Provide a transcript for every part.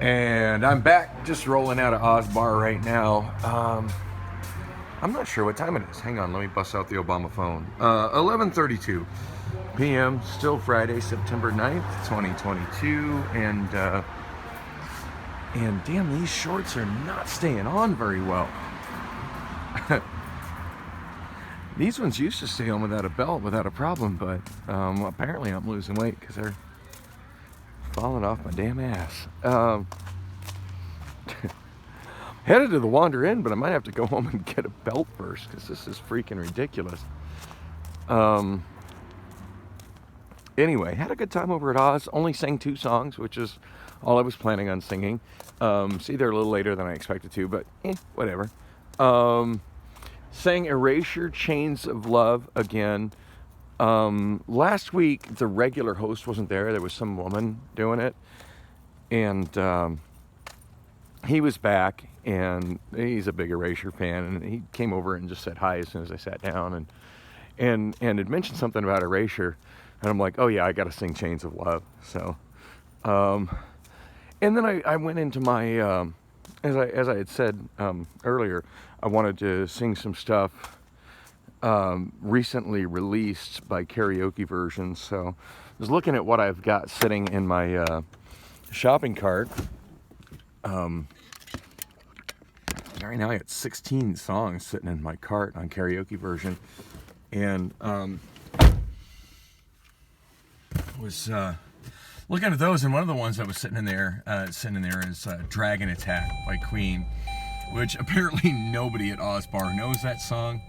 And I'm back, just rolling out of Oz Bar right now. I'm not sure what time it is. Hang on, let me bust out the Obama phone. 11:32 p.m. Still Friday, September 9th, 2022, and damn, these shorts are not staying on very well. These ones used to stay on without a belt, without a problem, but apparently I'm losing weight because they're falling off my damn ass. Headed to the Wander Inn, but I might have to go home and get a belt first because this is freaking ridiculous. Anyway, had a good time over at Oz. Only sang 2 songs, which is all I was planning on singing. See, they're a little later than I expected to, but whatever. Sang Erasure, Chains of Love again. Last week, the regular host wasn't there. There was some woman doing it. And he was back, and he's a big Erasure fan, and he came over and just said hi as soon as I sat down, and had mentioned something about Erasure, and I'm like, oh yeah, I got to sing Chains of Love. So, and then I went into my, as I had said earlier, I wanted to sing some stuff recently released by karaoke versions. So I was looking at what I've got sitting in my shopping cart. Right now I got 16 songs sitting in my cart on karaoke version, and was looking at those, and one of the ones that was sitting in there is Dragon Attack by Queen, which apparently nobody at Oz Bar knows that song,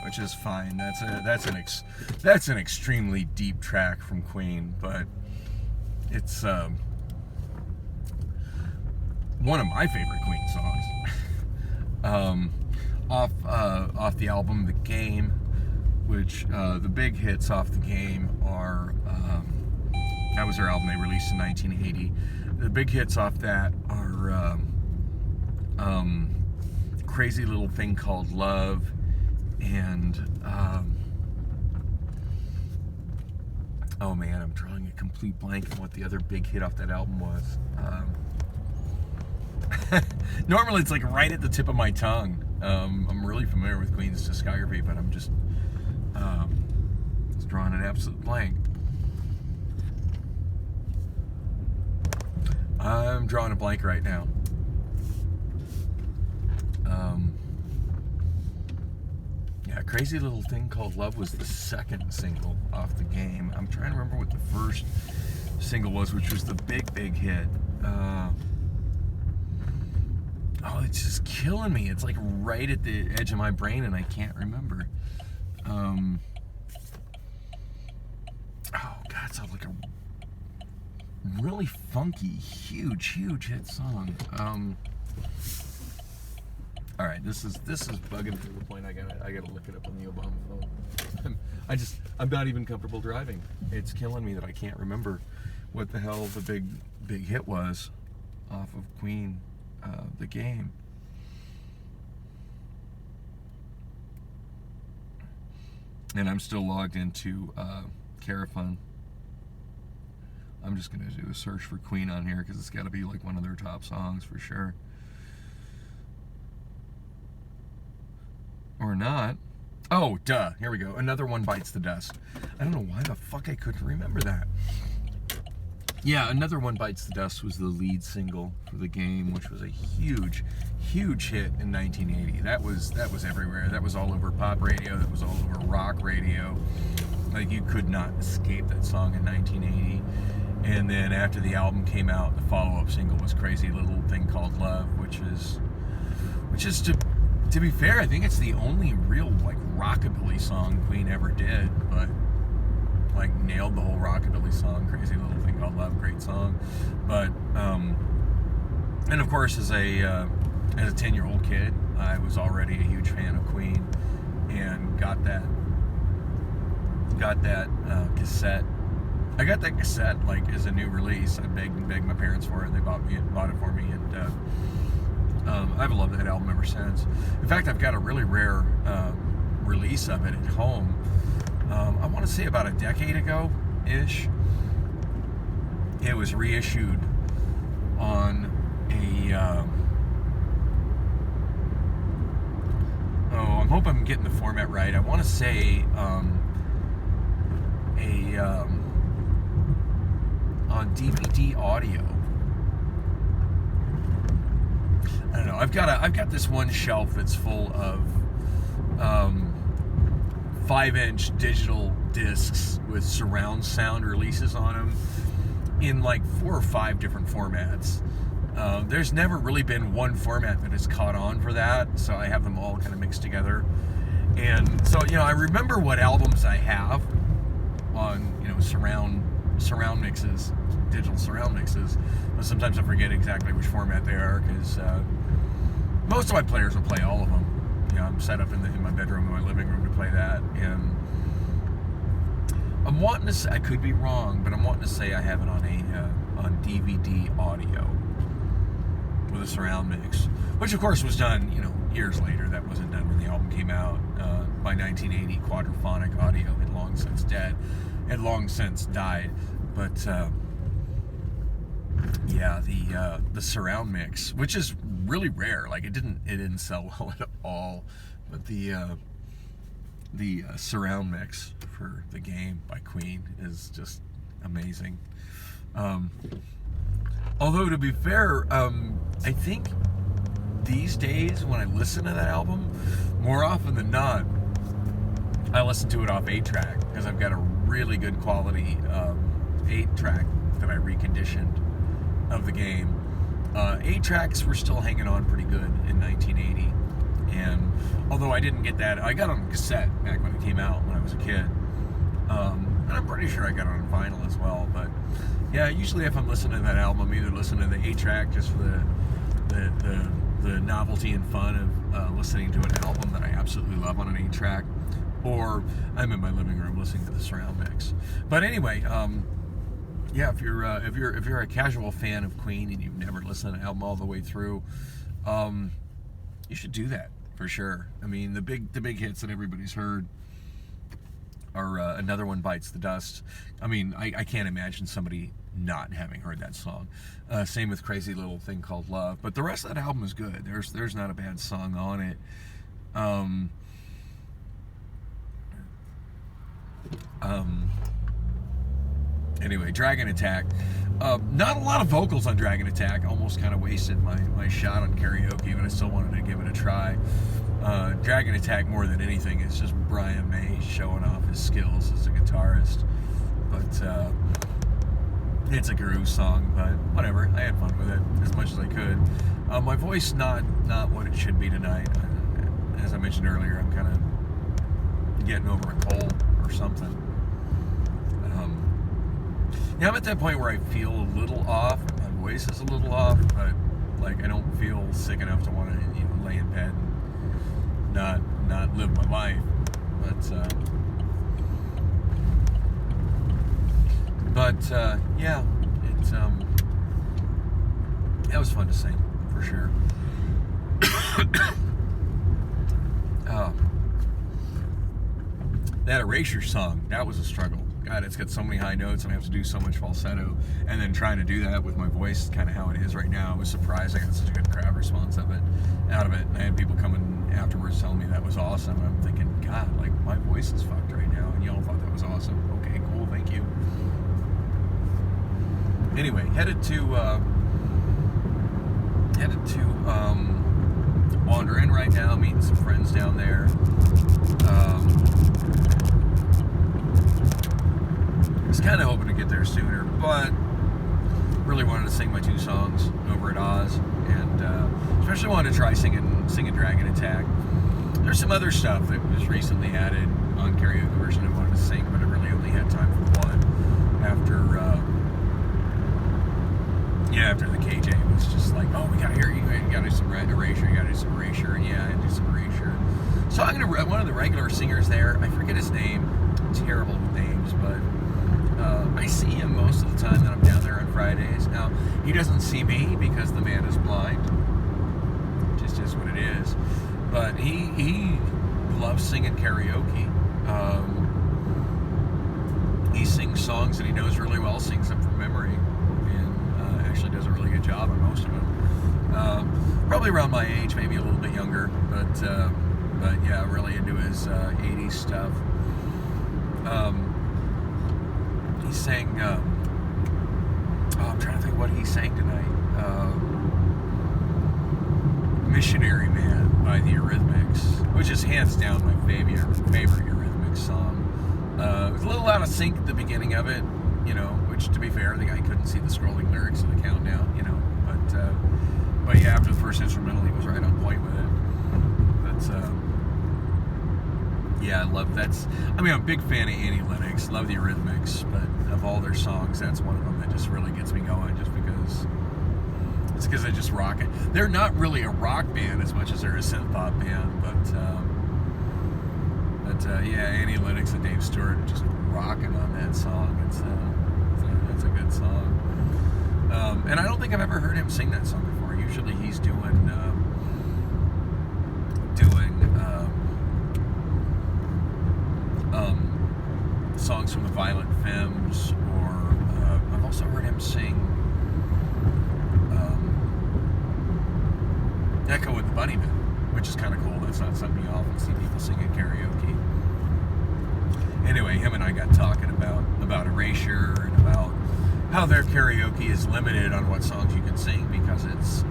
which is fine. That's an extremely deep track from Queen, but it's one of my favorite Queen songs. Off the album The Game, which the big hits off The Game are that was their album they released in 1980. The big hits off that are Crazy Little Thing Called Love and oh man, I'm drawing a complete blank on what the other big hit off that album was. Normally it's like right at the tip of my tongue. I'm really familiar with Queen's discography, but I'm just drawing an absolute blank. I'm drawing a blank right now. Yeah, Crazy Little Thing Called Love was the second single off The Game. I'm trying to remember what the first single was, which was the big hit. Oh, it's just killing me. It's like right at the edge of my brain, and I can't remember. Oh, God, it sounds like a really funky, huge hit song. All right, this is bugging to the point I gotta look it up on the Obama phone. I'm not even comfortable driving. It's killing me that I can't remember what the hell the big hit was off of Queen. The Game. And I'm still logged into Carafun. I'm just going to do a search for Queen on here because it's got to be like one of their top songs for sure. Or not. Oh, duh. Here we go. Another One Bites the Dust. I don't know why the fuck I couldn't remember that. Yeah, Another One Bites the Dust was the lead single for The Game, which was a huge hit in 1980. That was everywhere. That was all over pop radio. That was all over rock radio. Like, you could not escape that song in 1980. And then after the album came out, the follow-up single was Crazy Little Thing Called Love, which is to be fair, I think it's the only real like rockabilly song Queen ever did, but like nailed the whole rockabilly song. Crazy Little Thing Called Love, great song. But and of course as a 10-year-old kid, I was already a huge fan of Queen and got that cassette. I got that cassette like as a new release. I begged my parents for it, and they bought it for me, and I've loved that album ever since. In fact, I've got a really rare release of it at home. I want to say about a decade ago-ish. It was reissued on I hope I'm getting the format right. I want to say on DVD audio. I don't know. I've got this one shelf that's full of 5-inch digital discs with surround sound releases on them in like 4 or 5 different formats. There's never really been one format that has caught on for that, so I have them all kind of mixed together. And so, I remember what albums I have on, surround mixes, digital surround mixes. But sometimes I forget exactly which format they are, because most of my players will play all of them. I'm set up in my bedroom, in my living room to play that, and I'm wanting to say, I could be wrong, but I'm wanting to say I have it on DVD audio with a surround mix, which of course was done, years later. That wasn't done when the album came out. By 1980, quadraphonic audio had long since died. But the surround mix, which is really rare, like it didn't sell well at all. But the surround mix for the game by Queen is just amazing. Although, to be fair, I think these days when I listen to that album, more often than not, I listen to it off 8-track, because I've got a really good quality 8-track that I reconditioned of the game. 8-tracks were still hanging on pretty good in 1980, and although I didn't get that, I got it on cassette back when it came out when I was a kid, and I'm pretty sure I got it on vinyl as well. But yeah, usually if I'm listening to that album, I'm either listening to the 8-track just for the novelty and fun of listening to an album that I absolutely love on an 8-track, or I'm in my living room listening to the surround mix. But anyway, if you're a casual fan of Queen and you've never listened to an album all the way through, you should do that for sure. I mean, the big hits that everybody's heard are Another One Bites the Dust. I mean, I can't imagine somebody not having heard that song. Same with Crazy Little Thing Called Love. But the rest of that album is good. There's not a bad song on it. Anyway, Dragon Attack. Not a lot of vocals on Dragon Attack. Almost kind of wasted my shot on karaoke, but I still wanted to give it a try. Dragon Attack, more than anything, is just Brian May showing off his skills as a guitarist. But it's a groove song, but whatever. I had fun with it as much as I could. My voice not what it should be tonight. As I mentioned earlier, I'm kind of getting over a cold or something. I'm at that point where I feel a little off. My voice is a little off, but like I don't feel sick enough to want to lay in bed and not live my life. But yeah, it's that was fun to sing for sure. That Erasure song, that was a struggle. God, it's got so many high notes and I have to do so much falsetto, and then trying to do that with my voice kind of how it is right now. I was surprised I got such a good crowd response out of it. And I had people coming afterwards telling me that was awesome, and I'm thinking, God, like my voice is fucked right now, and y'all thought that was awesome. Okay, cool, thank you. Anyway, headed to Wander Inn right now, meeting some friends down there. I was kind of hoping to get there sooner, but really wanted to sing my 2 songs over at Oz, and especially wanted to try singing Dragon Attack. There's some other stuff that was recently added on karaoke version I wanted to sing, but I really only had time for one. After the KJ was just like, oh, we gotta hear you gotta do some Erasure, and yeah, I do some Erasure. So I'm gonna one of the regular singers there, I forget his name, I'm terrible with names, but I see him most of the time that I'm down there on Fridays. Now, he doesn't see me because the man is blind. It just is what it is. But he loves singing karaoke. He sings songs that he knows really well, sings them from memory, and actually does a really good job on most of them. Probably around my age, maybe a little bit younger, but yeah, really into his 80s stuff. He sang, I'm trying to think what he sang tonight. Missionary Man by the Eurythmics, which is hands down my favorite Eurythmics song. It was a little out of sync at the beginning of it, you know, which, to be fair, the guy couldn't see the scrolling lyrics of the countdown, you know, but yeah, after the first instrumental, he was right on point with it. Yeah, I love that's. I mean, I'm a big fan of Annie Lennox. Love the Eurythmics, but of all their songs, that's one of them that just really gets me going. Just because it's because they just rock it. They're not really a rock band as much as they're a synth pop band, but yeah, Annie Lennox and Dave Stewart are just rocking on that song. It's a good song. And I don't think I've ever heard him sing that song before. Usually he's doing songs from the Violent Femmes, or I've also heard him sing Echo with the Bunnymen, which is kind of cool. That's not something you often see people sing at karaoke. Anyway, him and I got talking about Erasure and about how their karaoke is limited on what songs you can sing because it's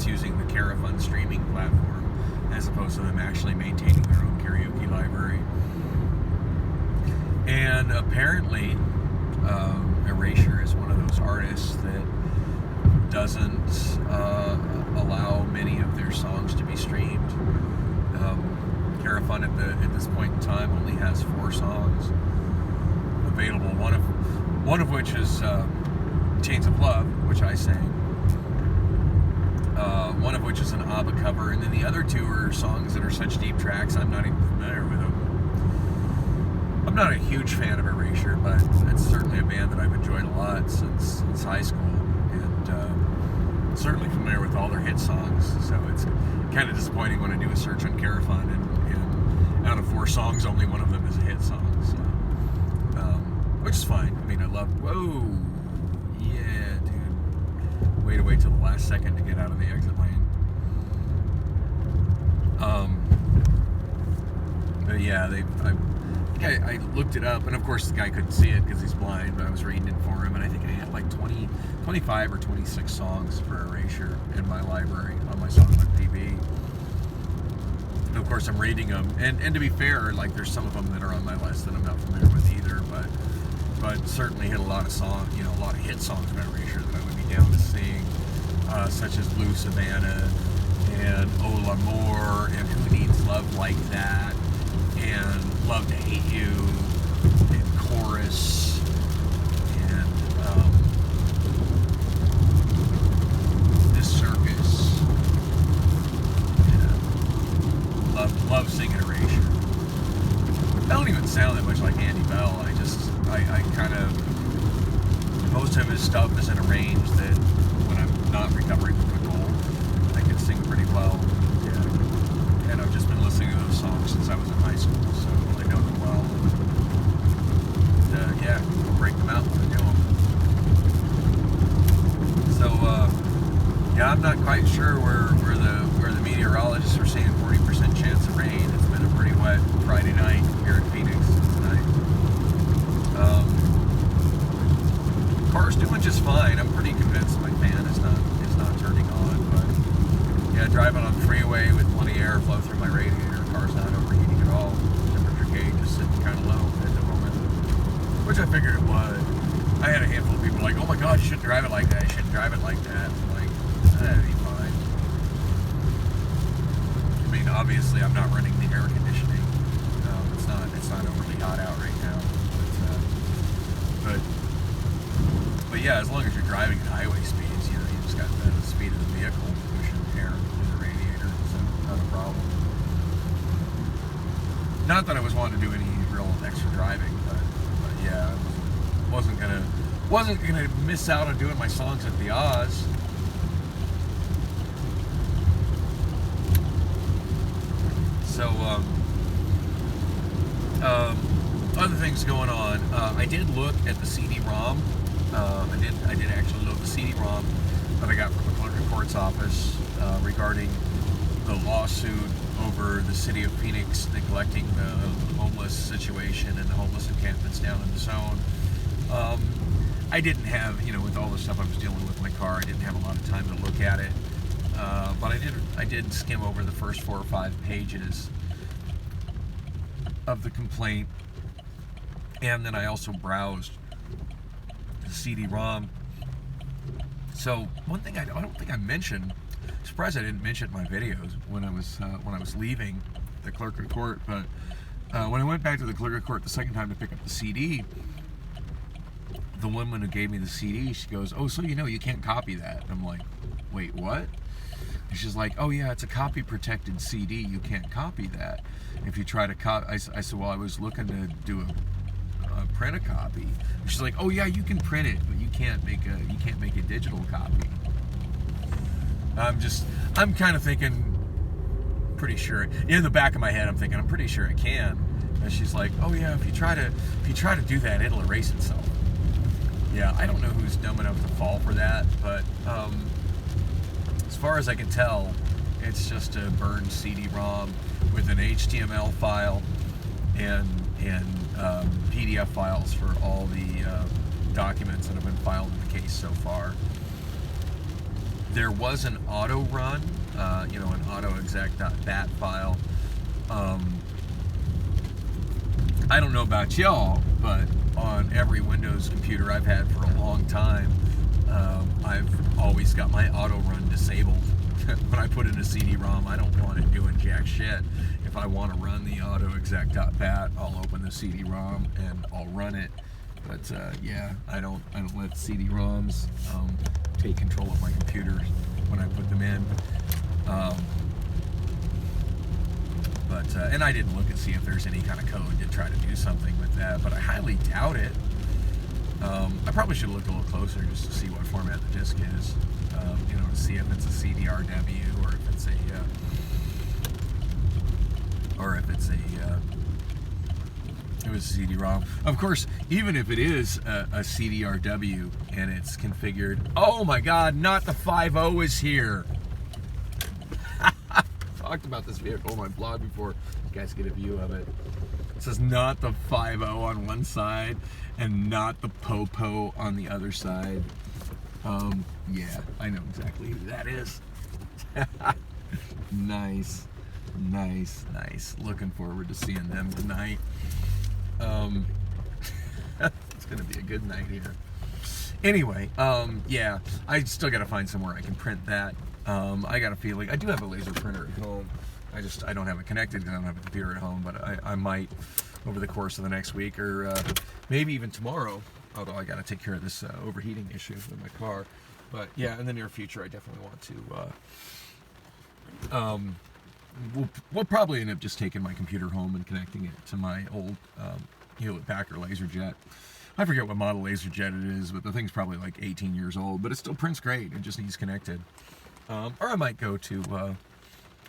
using the Carafun streaming platform as opposed to them actually maintaining their own karaoke library. And apparently, Erasure is one of those artists that doesn't allow many of their songs to be streamed. Carafun at this point in time only has 4 songs available. One of which is Chains of Love, which I sang. One of which is an ABBA cover, and then the other 2 are songs that are such deep tracks I'm not even familiar with them. I'm not a huge fan of Erasure, but it's certainly a band that I've enjoyed a lot since high school, and certainly familiar with all their hit songs. So it's kind of disappointing when I do a search on Carafun, and out of 4 songs, only one of them is a hit song. So, which is fine. I mean, I love. Whoa, yeah, dude. Way to wait till the last second to get out of the exit lane. But yeah, I looked it up, and of course the guy couldn't see it because he's blind, but I was reading it for him, and I think I had like 25 or 26 songs for Erasure in my library on my Songbook DB. And of course I'm reading them, and to be fair, like there's some of them that are on my list that I'm not familiar with either, but certainly hit a lot of songs, you know, a lot of hit songs from Erasure that I would be down to sing, such as Blue Savannah, and Oh L'Amour, and Who Needs Love Like That, and Love to Hate You, and Chorus, and This Circus. Yeah. Love singing Erasure. I don't even sound that much like Andy Bell. I kind of, most of his stuff is in a range that when I'm not recovering from a cold, I can sing pretty well. Yeah. And I've just been listening to those songs since I was in high school, so I know them well. And, yeah, we'll break them out when I do them. So, yeah, I'm not quite sure where the meteorologists are saying 40% chance of rain. It's been a pretty wet Friday night here in Phoenix tonight. Car's doing just fine. I'm pretty convinced my fan is not turning on, but yeah, driving on the freeway with plenty of airflow through my radiator, car's not overheating at all. Temperature gauge is sitting kind of low at the moment, which I figured it would. I had a handful of people like, "Oh my God, you shouldn't drive it like that. You shouldn't drive it like that." I'm like, that'd be fine. I mean, obviously, I'm not running the air conditioning. It's not overly hot out right now. But yeah, as long as you're driving at highway speeds, you know, you just got the speed of the vehicle pushing air in the radiator, so not a problem. Not that I was wanting to do any real extra driving, but yeah, I wasn't gonna miss out on doing my songs at the Oz. So other things going on. I did look at the CD-ROM. I did actually load the CD-ROM that I got from court's office regarding the lawsuit over the city of Phoenix neglecting the homeless situation and the homeless encampments down in the zone. I didn't have, with all the stuff I was dealing with in my car, I didn't have a lot of time to look at it. But I did skim over the first 4 or 5 pages of the complaint, and then I also browsed the CD-ROM. So one thing I don't think I mentioned, surprised I didn't mention it in my videos when I was leaving the clerk of court, but when I went back to the clerk of court the second time to pick up the CD, the woman who gave me the CD, she goes, "Oh, so you can't copy that." And I'm like, "Wait, what?" And she's like, "Oh yeah, it's a copy protected CD. You can't copy that. If you try to copy," I said, "Well, I was looking to do a print a copy." And she's like, "Oh yeah, you can print it, but you can't make a digital copy." I'm kind of thinking, pretty sure in the back of my head, I'm thinking, I'm pretty sure it can. And she's like, "Oh yeah, if you try to do that, it'll erase itself." Yeah, I don't know who's dumb enough to fall for that, but as far as I can tell, it's just a burned CD-ROM with an HTML file and PDF files for all the documents that have been filed in the case so far. There was an auto run, an autoexec.bat file. I don't know about y'all, but on every Windows computer I've had for a long time, I've always got my auto run disabled. When I put in a CD-ROM, I don't want it doing jack shit. If I want to run the autoexec.bat, I'll open the CD-ROM and I'll run it. But yeah, I don't let CD-ROMs take control of my computer when I put them in. And I didn't look and see if there's any kind of code to try to do something with that, but I highly doubt it. I probably should look a little closer just to see what format the disc is, to see if it's a CDRW or if it was a CD-ROM. Of course, even if it is a CDRW and it's configured, oh my God, not the 5.0 is here. Talked about this vehicle on my blog before. You guys get a view of it. It says not the 5.0 on one side and not the Popo on the other side. Yeah, I know exactly who that is. Nice. Looking forward to seeing them tonight. It's gonna be a good night here. Anyway, yeah, I still gotta find somewhere I can print that. I got a feeling, I do have a laser printer at home. I don't have it connected because I don't have a computer at home, but I might over the course of the next week or maybe even tomorrow, although I got to take care of this overheating issue with my car. But yeah, in the near future, I definitely want to, we'll probably end up just taking my computer home and connecting it to my old Hewlett-Packard LaserJet. I forget what model LaserJet it is, but the thing's probably like 18 years old, but it still prints great. It just needs connected. Or I might go to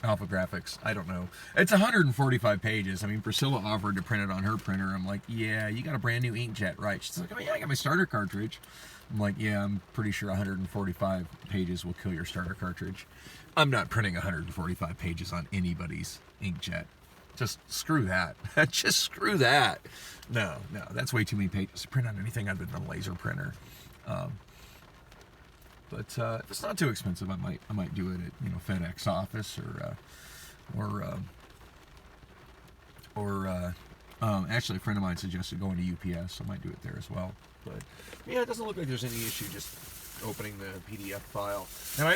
Alpha Graphics. I don't know. It's 145 pages. I mean, Priscilla offered to print it on her printer. I'm like, yeah, you got a brand new inkjet, right? She's like, oh yeah, I got my starter cartridge. I'm like, yeah, I'm pretty sure 145 pages will kill your starter cartridge. I'm not printing 145 pages on anybody's inkjet. Just screw that. Just screw that. No, that's way too many pages to print on anything other than a laser printer. But if it's not too expensive, I might do it at FedEx office or actually a friend of mine suggested going to UPS, so I might do it there as well. But yeah, it doesn't look like there's any issue just opening the PDF file. And I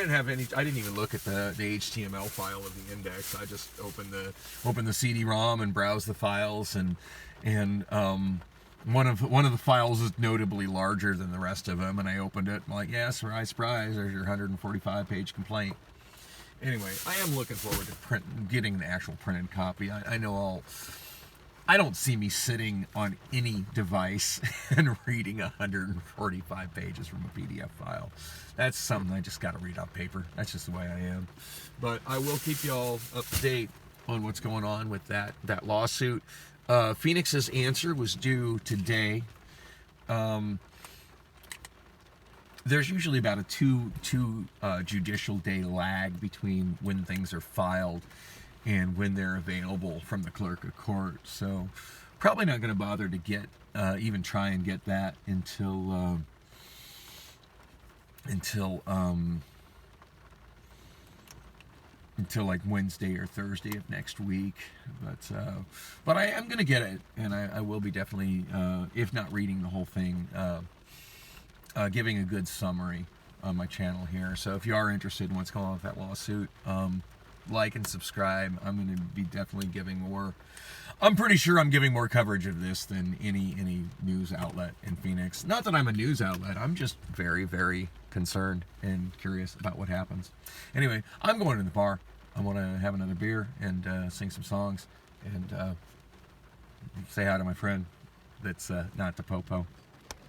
didn't even look at the HTML file of the index. I just opened the CD-ROM and browsed the files, and one of the files is notably larger than the rest of them, and I opened it. I'm like, yeah, surprise, there's your 145-page complaint. Anyway, I am looking forward to getting the actual printed copy. I don't see me sitting on any device and reading 145 pages from a PDF file. That's something I just got to read on paper. That's just the way I am. But I will keep y'all up to date on what's going on with that lawsuit. Phoenix's answer was due today. there's usually about a two judicial day lag between when things are filed and when they're available from the clerk of court. So probably not going to bother to get even try and get that until like Wednesday or Thursday of next week. But I am going to get it, and I will be definitely, if not reading the whole thing, giving a good summary on my channel here. So if you are interested in what's going on with that lawsuit, like and subscribe. I'm going to be definitely giving more. I'm pretty sure I'm giving more coverage of this than any news outlet in Phoenix. Not that I'm a news outlet. I'm just very, very concerned and curious about what happens. Anyway, I'm going to the bar. I want to have another beer and sing some songs and say hi to my friend that's not the Popo.